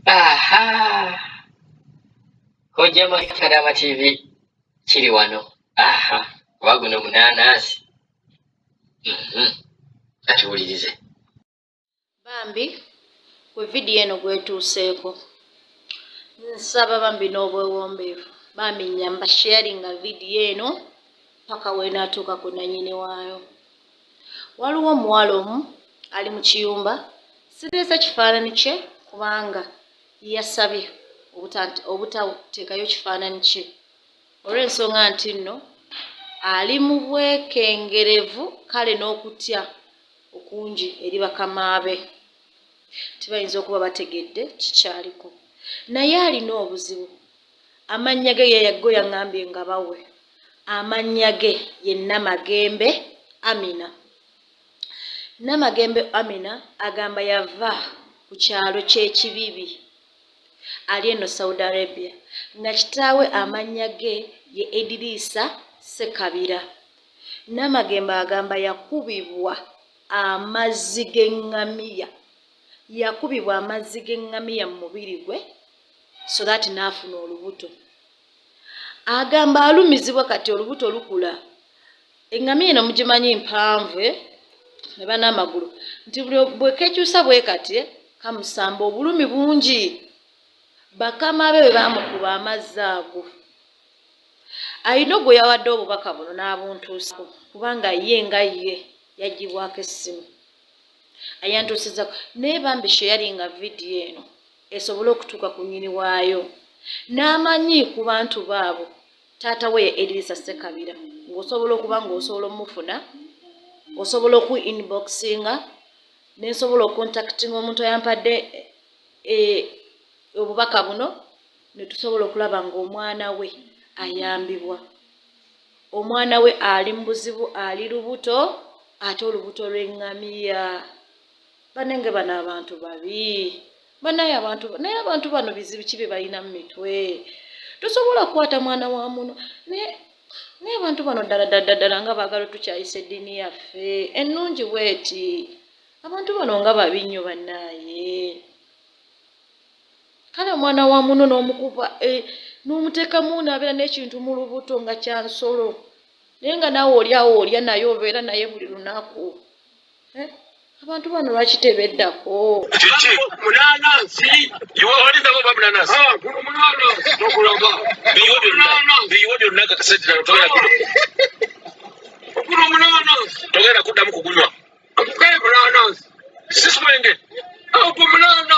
Aha. Hojama Kadaama TV kiri wano. Aha. Waguno munaanaansi. Atuwulirize. Bambi, kwe video eno gwetuuseeko. Nsaba bambi n'obwewombeefu. Bambi nyamba sharinga video eno paka weenatuuka ku nannyini waayo. Waliwo omuwala omu ali mu kiyumba. Sireese kifaananyi kye kubanga yasabye obutateekayo kifaananyi kye. Olw'ensonga nti nno ali mu bwekengerevu kale n'okutya okungi eri bakama be. Tibayinza okuba bategedde kikyaliko. Naye alina obuzibu. Amannya ge yeyaggo yaŋŋambye nga bawe. Amannya ge ye Namagembe Amina. Namagembe Amina agamba yava ku kyalo ky'Ekibibi ali eno Saudi Arabia nga kitaawe amannya ge ye Edirisa Ssekabira. Namagembe agamba yakubibwa amazzi g'engamiya. Yakubibwa amazzi g'engamiya mu mubiri gwe so that n'afuna olubuto. Agamba alumizibwa kati olubuto lukula. Engamiya eno mugimanyi mpanvu eba n'amagulu nti bwekekyusa bwe kati kamusamba obulumi bungi. Bakama be bamukuba amazzi ago. Ayina gwe yawadde obubaka buno n'abuntuusako kubanga ye nga ye yagibwako essimu. Ayantuusizako naye bambi sharinga video eno esobole okutuuka ku nnyini waayo. N'amanyi ku bantu baabo taata we ye Edirisa Ssekabira ng'osobola okuba ng'osobola omufuna, osobola oku inboxinga, n'ensobola okontaktinga omuntu ayampadde obubaka buno ne tusobola okulaba ng'omwana we ayambibwa. Omwana we ali mu buzibu, ali lubuto, ate olubuto lw'engamiya. Banenge bano abantu babi. Naye abantu bano bizibu ki bye balina mu mitwe? Tosobola kukwata mwana wa muno. Naye abantu bano ddala nga baagala tukyayisa eddiini yaffe ennungi bweti. Abantu bano nga babi nnyo bannaaye. Kale omwana wa muno n'omukuba n'omuteekamu n'abeera n'ekintu mu lubuto nga kya nsolo. Naye nga naawe oliawo olya naye obeera naye buli lunaku. Abantu bano lwaki tebeddako? Kiki munaanaansi iwe walinda baba munaanaansi munaanaansi tokulaga biyiwo byonna kaseddira togera okuna munaanaansi togera kuddamu kugunywa akukaye munaanaansi siswenge munaanaansi